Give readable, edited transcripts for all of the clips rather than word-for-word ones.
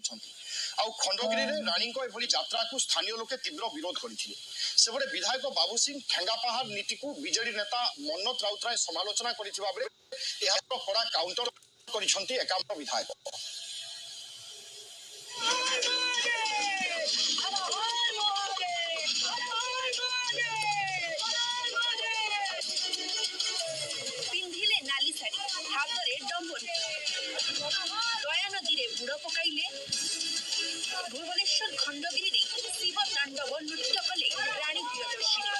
କରିଛନ୍ତି। ଆଉ ଖଣ୍ଡଗିରିରେ ରାଣୀଙ୍କ ଏଭଳି ଯାତ୍ରାକୁ ସ୍ଥାନୀୟ ଲୋକେ ତୀବ୍ର ବିରୋଧ କରିଥିଲେ। ସେପଟେ ବିଧାୟକ ବାବୁ ସିଂ ଠେଙ୍ଗାପାହାର ନୀତିକୁ ବିଜେଡି ନେତା ମନ୍ନତ ରାଉତରାୟ ସମାଲୋଚନା କରିଥିବା ବେଳେ ଏହାର କଡ଼ା କାଉଣ୍ଟର କରିଛନ୍ତି ଏକାମ୍ର ବିଧାୟକ। ପିନ୍ଧିଲେ ନାଲି ଶାଢ଼ୀ, ହାତରେ ଡମ୍ବରୁ, ଦୟା ନଦୀରେ ବୁଡ଼ ପକାଇଲେ, ଭୁବନେଶ୍ୱର ଖଣ୍ଡଗିରିରେ ଶିବ ତାଣ୍ଡବ ନୃତ୍ୟ କଲେ ରାଣୀ ପ୍ରିୟଦର୍ଶିନୀ।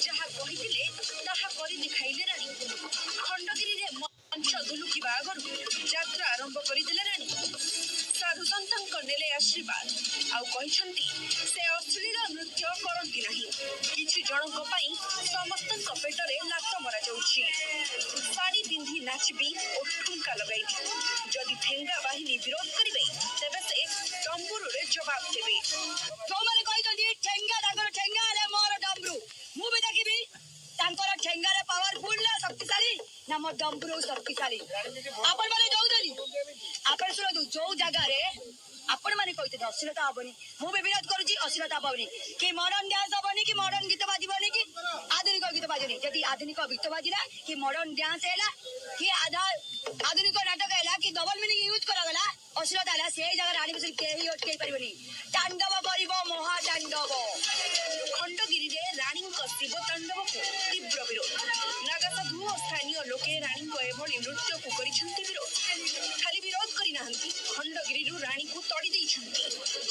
ଯାହା କହିଥିଲେ ତାହା କରି ଦେଖାଇଲେ ରାଣୀ। ଖଣ୍ଡଗିରିରେ ମଞ୍ଚ ଦୁଲୁକିବା ଆଗରୁ ଯାତ୍ରା ଆରମ୍ଭ କରିଦେଲେ ରାଣୀ। ସାଧୁସନ୍ତଙ୍କ ନେଲେ ଆଶୀର୍ବାଦ, ଆଉ କହିଛନ୍ତି ସେ ଅଶ୍ଳୀଳ ନୃତ୍ୟ କରନ୍ତି ନାହିଁ। କିଛି ଜଣଙ୍କ ପାଇଁ ସମସ୍ତଙ୍କ ପେଟରେ ଲାତ ମରାଯାଉଛି। ଶାଢ଼ୀ ପିନ୍ଧି ନାଚିବି ଓ ଠୁଙ୍କା ଲଗାଇବି। ଯଦି ଠେଙ୍ଗା ବାହିନୀ ବିରୋଧ କରିବେ ତେବେ ସେ ଡମ୍ବୁରୁରେ ଜବାବ ଦେବେ। ଯୋଉମାନେ କହିଛନ୍ତି ଠେଙ୍ଗା ତାଙ୍କର ଠେଙ୍ଗା ହେଲେ ମୋର ଡମ୍ବୁରୁ, ମୁଁ ବି ଦେଖିବି ତାଙ୍କର ଠେଙ୍ଗାରେ ପାୱାରଫୁଲ ନା ଶକ୍ତିଶାଳୀ ନା ମୋ ଡମ୍ବୁରୁ ଶକ୍ତିଶାଳୀ। ଆପଣ ମାନେ ଦଉଛନ୍ତି, ଆପଣ ଶୁଣନ୍ତୁ, ଯୋଉ ଜାଗାରେ ଆପଣ ମାନେ କହିଥିଲେ ଅଶ୍ଳୀଳତା ହବନି, ମୁଁ ବି ବିରୋଧ କରୁଛି ଅଶ୍ଳୀଳତା ହବନି, କି ମଡର୍ଣ୍ଣ ଡ୍ୟାନ୍ସ ହବନି, କି ମଡର୍ଣ୍ଣ ଗୀତ ବାଜିବନି, କି ଆଧୁନିକ ଗୀତ ବାଜିବନି। ଯଦି ଆଧୁନିକ ଗୀତ ବାଜିଲା କି ମଡର୍ଣ୍ଣ ଡ୍ୟାନ୍ସ ହେଲା କି ଆଧୁନିକ ନାଟକ ହେଲା କି ଡବଲ ମିନିଂ ୟୁଜ କରାଗଲା, ଅଶ୍ଳୀଳତା ହେଲା, ସେଇ ଜାଗାରେ ଆଣି ବସି କେହି ଅଟକେଇ ପାରିବନି। ତାଣ୍ଡବ କରିବ ମହାତାଣ୍ଡବ। ଖଣ୍ଡଗିରିରେ ରାଣୀଙ୍କ ଶିବ ତାଣ୍ଡବକୁ ତୀବ୍ର ବିରୋଧ। ନାଗାସାଧୁ ଓ ସ୍ଥାନୀୟ ଲୋକେ ରାଣୀଙ୍କ ଏଭଳି ନୃତ୍ୟକୁ କରିଛନ୍ତି ବିରୋଧ। ଖାଲି ବିରୋଧ କରିନାହାନ୍ତି, ଖଣ୍ଡଗିରିରୁ ରାଣୀକୁ ତଡ଼ି ଦେଇଛନ୍ତି,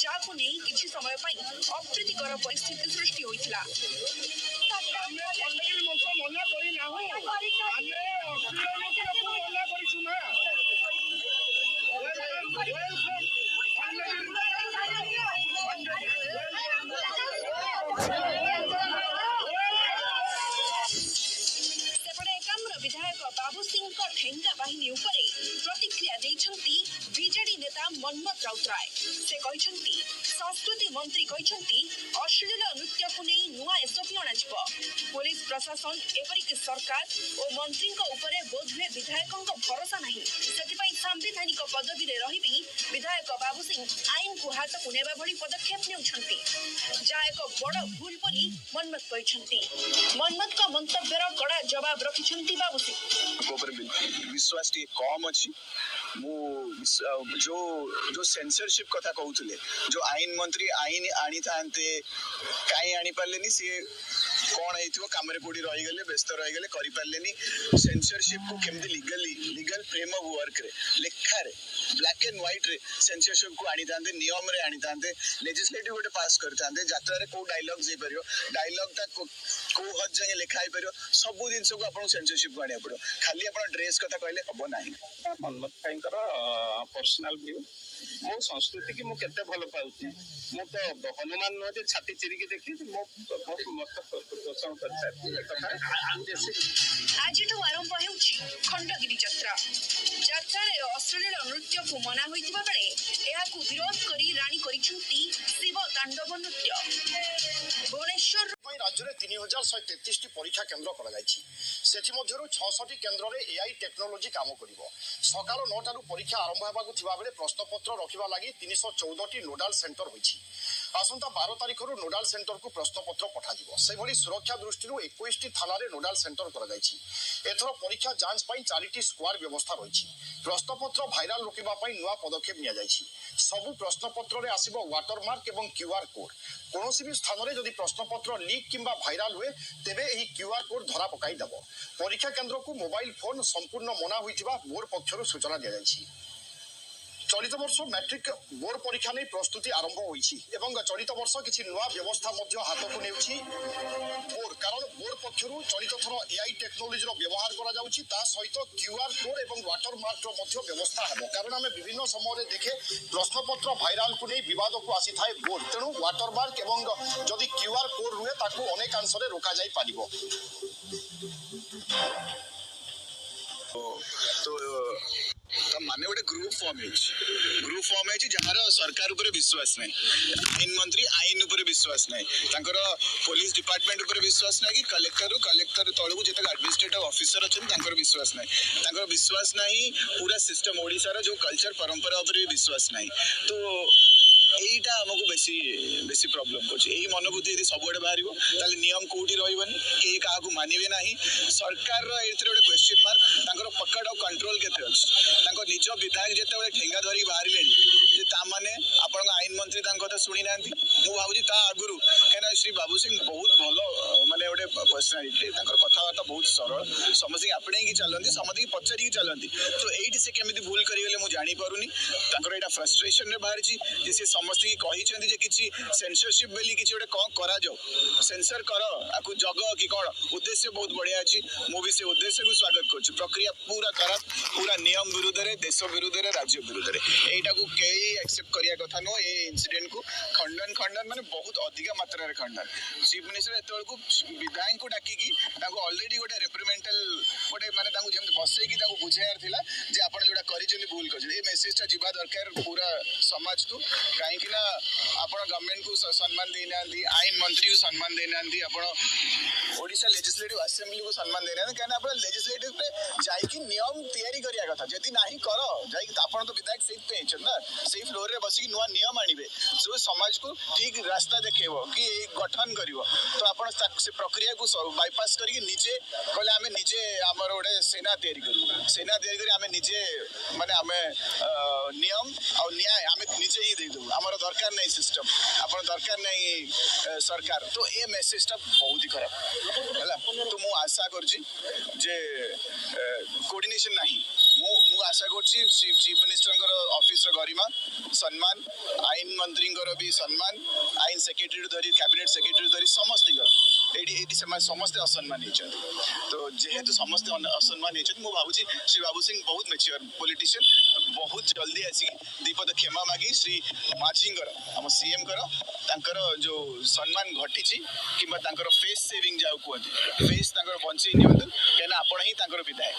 ଯାହାକୁ ନେଇ କିଛି ସମୟ ପାଇଁ ଅପ୍ରୀତିକର ପରିସ୍ଥିତି ସୃଷ୍ଟି ହୋଇଥିଲା। ସେପଟେ ଏକାମ୍ର ବିଧାୟକ ବାବୁ ସିଂଙ୍କ ଠେଙ୍ଗା ବାହିନୀ ଉପରେ ପ୍ରତିକ୍ରିୟା ଦେଇଛନ୍ତି ବିଜେଡି ନେତା ମନ୍ନତ ରାଉତରାୟ। ସେ କହିଛନ୍ତି ସଂସ୍କୃତି ମନ୍ତ୍ରୀ କହିଛନ୍ତି ଅଶ୍ଳୀଳ ନୃତ୍ୟକୁ ନେଇ ନୂଆ ଏସଓପି ଅଣାଯିବ। ପୋଲିସ ପ୍ରଶାସନ ଏପରିକି ସରକାର ଓ ମନ୍ତ୍ରୀଙ୍କ ଉପରେ ବୋଧହୁଏ ବିଧାୟକଙ୍କ ଭରସା ନାହିଁ। ସେଥିପାଇଁ ସାମ୍ବିଧାନିକ ପଦବୀରେ ରହିବି ବିଧାୟକ ବାବୁ ସିଂ ଆଇନକୁ ହାତକୁ ନେବା ଭଳି ପଦକ୍ଷେପ ନେଉଛନ୍ତି, ଯାହା ଏକ ବଡ଼ ଭୁଲ ବୋଲି ମନ୍ନତ କହିଛନ୍ତି। ମନ୍ନତଙ୍କ ମନ୍ତବ୍ୟର କଡ଼ା ଜବାବ ରଖିଛନ୍ତି ବାବୁ ସିଂ। विश्वास टी कम अच्छी जो सेंसरशिप कथा कहते जो आईन मंत्री आईन आनी था कहीं आनी पारे सी कौन हो कम कौटी रहीगले व्यस्त रहीगले करें सेंसरशिप को केमती लीगल फ्रेम ऑफ वर्क रे लेखा रे ब्लैक एंड व्हाइट रे सेंसरशिप को आनी था नियम रे आनी था लेजिस्लेटिव गोटे पास करते यात्रा रे को डायलॉग जाई परियो डायलॉग ता को हद जाए लिखा ही परियो सब जिनस को आपन सेंसरशिप को आनिया पड़ो खाली अपन ड्रेस कथा कहले हबो नाही। मन्नत भाईंकर पर्सनल व्यू मो संस्कृति की मुझे भल पाऊँ मु तो हनुमान नुह छाती चिरिकी देखी मो मत पोषण कर आज आरंभ होउछि खंडगिरी यात्रा। यात्रा अश्लील नृत्य को मना होइतिबा बेले एहाकु विरोध करी रानी करिसंती शिव तांडव नृत्य। भुवनेश्वर राज्य में 3133 टी परीक्षा केन्द्र कराଯାଇଛି। ସେଥିମଧ୍ୟରୁ 66 କେନ୍ଦ୍ରରେ ଏଆଇ ଟେକ୍ନୋଲୋଜି କାମ କରିବ। ସକାଳ 9ଟାରୁ ପରୀକ୍ଷା ଆରମ୍ଭ ହେବାକୁ ଥିବା ବେଳେ ପ୍ରଶ୍ନପତ୍ର ରଖିବା ଲାଗି 314ଟି ନୋଡାଲ ସେଣ୍ଟର ହୋଇଛି। ଆସନ୍ତା 12 ତାରିଖରୁ ନୋଡାଲ ସେଣ୍ଟରକୁ ପ୍ରଶ୍ନପତ୍ର ପଠାଯିବ। ସେଭଳି ସୁରକ୍ଷା ଦୃଷ୍ଟିରୁ 21ଟି ଥାନାରେ ନୋଡାଲ ସେଣ୍ଟର କରାଯାଇଛି। ଏଥର ପରୀକ୍ଷା ଯାଞ୍ଚ ପାଇଁ 4ଟି ସ୍କ୍ୱାଡ୍ ବ୍ୟବସ୍ଥା ରହିଛି। ପ୍ରଶ୍ନପତ୍ର ଭାଇରାଲ ରୋକିବା ପାଇଁ ନୂଆ ପଦକ୍ଷେପ ନିଆଯାଇଛି। ସବୁ ପ୍ରଶ୍ନପତ୍ରରେ ଆସିବ ୱାଟରମାର୍କ ଏବଂ କ୍ୟୁଆର୍ କୋଡ୍। କୌଣସି ବି ସ୍ଥାନରେ ଯଦି ପ୍ରଶ୍ନପତ୍ର ଲିକ୍ କିମ୍ବା ଭାଇରାଲ ହୁଏ ତେବେ ଏହି କ୍ୟୁଆର୍ କୋଡ୍ ଧରା ପକାଇ ଦେବ। ପରୀକ୍ଷା କେନ୍ଦ୍ରକୁ ମୋବାଇଲ ଫୋନ ସମ୍ପୂର୍ଣ୍ଣ ମନା ହୋଇଥିବା ବୋର୍ଡ ପକ୍ଷରୁ ସୂଚନା ଦିଆଯାଇଛି। ଚଳିତ ବର୍ଷ ମ୍ୟାଟ୍ରିକ ବୋର୍ଡ ପରୀକ୍ଷା ନେଇ ପ୍ରସ୍ତୁତି ଆରମ୍ଭ ହୋଇଛି ଏବଂ ଚଳିତ ବର୍ଷ କିଛି ନୂଆ ବ୍ୟବସ୍ଥା ମଧ୍ୟ ହାତକୁ ନେଉଛି ବୋର୍ଡ। କାରଣ ବୋର୍ଡ ପକ୍ଷରୁ ଚଳିତ ଥର ଏଆଇ ଟେକ୍ନୋଲୋଜିର ବ୍ୟବହାର କରାଯାଉଛି। ତା ସହିତ କ୍ୟୁଆର୍ କୋଡ୍ ଏବଂ ୱାଟରମାର୍କର ମଧ୍ୟ ବ୍ୟବସ୍ଥା ହେବ। କାରଣ ଆମେ ବିଭିନ୍ନ ସମୟରେ ଦେଖେ ପ୍ରଶ୍ନପତ୍ର ଭାଇରାଲକୁ ନେଇ ବିବାଦକୁ ଆସିଥାଏ ବୋର୍ଡ। ତେଣୁ ୱାଟରମାର୍କ ଏବଂ ଯଦି କ୍ୟୁଆର୍ କୋଡ୍ ରୁହେ ତାକୁ ଅନେକାଂଶରେ ରୋକାଯାଇ ପାରିବ। तो माने गोटे ग्रुप फॉर्म है जहार सरकार ऊपर विश्वास नहीं, आईन मंत्री आईन ऊपर विश्वास नहीं, तांकर पुलिस डिपार्टमेंट ऊपर विश्वास नहीं कि कलेक्टर तलू जितक एडमिनिस्ट्रेटिव ऑफिसर अच्छा विश्वास नहीं पूरा सिस्टम ओडिशार जो कल्चर परंपरा ऊपर भी विश्वास नहीं। तो এইটা আমাকে বেশি বেশি প্রবলেম করছে। এই মনোভূতি যদি ସବୁଆଡ଼େ ବାହାରିବ ତାହେଲେ ନିୟମ କୋଉଠି ରହିବନି, କେହି କାହାକୁ ମାନିବେ ନାହିଁ। ସରକାରର ଏଥିରେ ଗୋଟେ କ୍ୱେଶ୍ଚିନ୍ ମାର୍କ, ତାଙ୍କର ପକଡ଼ ଆଉ କଣ୍ଟ୍ରୋଲ କେତେ ଅଛି। ତାଙ୍କ ନିଜ ବିଧାୟକ ଯେତେବେଳେ ଠେଙ୍ଗା ଧରିକି ବାହାରିଲେଣି ଯେ ତାମାନେ ଆପଣଙ୍କ ଆଇନ ମନ୍ତ୍ରୀ ତାଙ୍କ କଥା ଶୁଣି ନାହାନ୍ତି, ମୁଁ ଭାବୁଛି ତା ଆଗରୁ କାହିଁକିନା ଶ୍ରୀ ବାବୁ ସିଂ ବହୁତ ଭଲ ମାନେ ଗୋଟେ ପର୍ସନାଲିଟି, ତାଙ୍କର କଥାବାର୍ତ୍ତା ବହୁତ ସରଳ, ସମସ୍ତଙ୍କୁ ଆପଣେଇକି ଚାଲନ୍ତି, ସମସ୍ତଙ୍କୁ ପଚାରିକି ଚାଲନ୍ତି। ତ ଏଇଠି ସେ କେମିତି ଭୁଲ କରିଗଲେ ମୁଁ ଜାଣିପାରୁନି। ତାଙ୍କର ଏଇଟା ଫ୍ରଷ୍ଟ୍ରେସନରେ ବାହାରିଛି ଯେ ସେ ସମସ୍ତେ କହିଛନ୍ତି ଯେ କିଛି ସେନ୍ସରସିପ ବୋଲି କିଛି ଗୋଟେ କଣ କରାଯାଉ, ସେନ୍ସର କର ଆକୁ ଜଗ କି କଣ, ଉଦ୍ଦେଶ୍ୟ ବହୁତ ବଢିଆ ଅଛି। ମୁଁ ବି ସେ ଉଦ୍ଦେଶ୍ୟକୁ ସ୍ୱାଗତ କରୁଛି। ପ୍ରକ୍ରିୟା ପୁରା ଖରାପ, ପୁରା ନିୟମ ବିରୁଦ୍ଧରେ, ଦେଶ ବିରୁଦ୍ଧରେ, ରାଜ୍ୟ ବିରୁଦ୍ଧରେ। ଏଇଟାକୁ କେହି ଆକ୍ସେପ୍ଟ କରିବା କଥା ନୁହଁ। ଏ ଇନସିଡେଣ୍ଟକୁ ଖଣ୍ଡନ ମାନେ ବହୁତ ଅଧିକ ମାତ୍ରାରେ ଖଣ୍ଡନ। ଚିଫ ମିନିଷ୍ଟର ଏତେବେଳକୁ ବିଧାୟକଙ୍କୁ ଡାକିକି ତାଙ୍କୁ ଅଲରେଡି ଗୋଟେ ରେପ୍ରିମେଣ୍ଟାଲ ଗୋଟେ ମାନେ ତାଙ୍କୁ ଯେମିତି ବସେଇକି ତାଙ୍କୁ ବୁଝେଇବାର ଥିଲା ଯେ ଆପଣ ଯୋଉଟା କରିଛନ୍ତି ଭୁଲ କରିଛନ୍ତି। ଏ ମେସେଜଟା ଯିବା ଦରକାର ପୁରା ସମାଜକୁ। କାହିଁକି ନା ଆପଣ ଗଭର୍ଣ୍ଣମେଣ୍ଟକୁ ସମ୍ମାନ ଦେଇନାହାନ୍ତି, ଆଇନ ମନ୍ତ୍ରୀକୁ ସମ୍ମାନ ଦେଇନାହାନ୍ତି, ଆପଣ ଓଡ଼ିଶା ଲେଜିସ୍ଲେଟିଭ ଆସେମ୍ବଲିକୁ ସମ୍ମାନ ଦେଇନାହାନ୍ତି। କାହିଁକିନା ଆପଣ ଲେଜିସ୍ଲେଟିଭରେ ଯାଇକି ନିୟମ ତିଆରି କରିବା କଥା, ଯଦି ନାହିଁ କର ଯାଇକି, ଆପଣ ତ ବିଧାୟକ ସେଇଥିପାଇଁ ହେଇଛନ୍ତି ନା, ସେଇ ଫ୍ଲୋରରେ ବସିକି ନୂଆ ନିୟମ ଆଣିବେ, ସବୁ ସମାଜକୁ ଠିକ ରାସ୍ତା ଦେଖେଇବ କି ଗଠନ କରିବ। ତ ଆପଣ ସେ ପ୍ରକ୍ରିୟାକୁ ବାଇପାସ୍ କରିକି ନିଜେ କହିଲେ ଆମେ ନିଜେ ଆମର ଗୋଟେ ସେନା ତିଆରି କରିବୁ, ସେନା ତିଆରି କରି ଆମେ ନିଜେ ମାନେ ଆମେ ନିୟମ ଆଉ ନ୍ୟାୟ ଆମେ ନିଜେ ହିଁ ଦେଇଦେବୁ, ଆମର ଦରକାର ନାହିଁ ସିଷ୍ଟମ, ଆପଣ ଦରକାର ନାହିଁ ସରକାର। ତ ଏ ମେସେଜଟା ବହୁତ ହି ଖରାପ ହେଲା। ତ ମୁଁ ଆଶା କରୁଛି ଯେ କୋର୍ଡିନେସନ ନାହିଁ। ମୁଁ ଆଶା କରୁଛି ଚିଫ ମିନିଷ୍ଟରଙ୍କର ଅଫିସର ଗରିମା ସମ୍ମାନ, ଆଇନ ମନ୍ତ୍ରୀଙ୍କର ବି ସମ୍ମାନ, ଆଇନ ସେକ୍ରେଟାରୀରୁ ଧରି କ୍ୟାବିନେଟ ସେକ୍ରେଟାରୀ ଧରି ସମସ୍ତଙ୍କର ଏଇଠି ସେମାନେ ସମସ୍ତେ ଅସମ୍ମାନ ହେଇଛନ୍ତି। ତ ଯେହେତୁ ସମସ୍ତେ ଅସମ୍ମାନ ହେଇଛନ୍ତି, ମୁଁ ଭାବୁଛି ଶ୍ରୀ ବାବୁ ସିଂ ବହୁତ ମେଚ୍ୟୁର ପଲିଟିସିଆନ, ବହୁତ ଜଲ୍ଦି ଆସିକି ଦୀପଦ କ୍ଷମା ମାଗି ଶ୍ରୀ ମାଝୀଙ୍କର ଆମ ସିଏମଙ୍କର ତାଙ୍କର ଯୋଉ ସମ୍ମାନ ଘଟିଛି କିମ୍ବା ତାଙ୍କର ଫେସ୍ ସେଭିଂ ଯାହାକୁ କୁହନ୍ତି, ଫେସ୍ ତାଙ୍କର ବଞ୍ଚେଇ ନିଅନ୍ତୁ, କାହିଁକିନା ଆପଣ ହିଁ ତାଙ୍କର ବିଧାୟକ।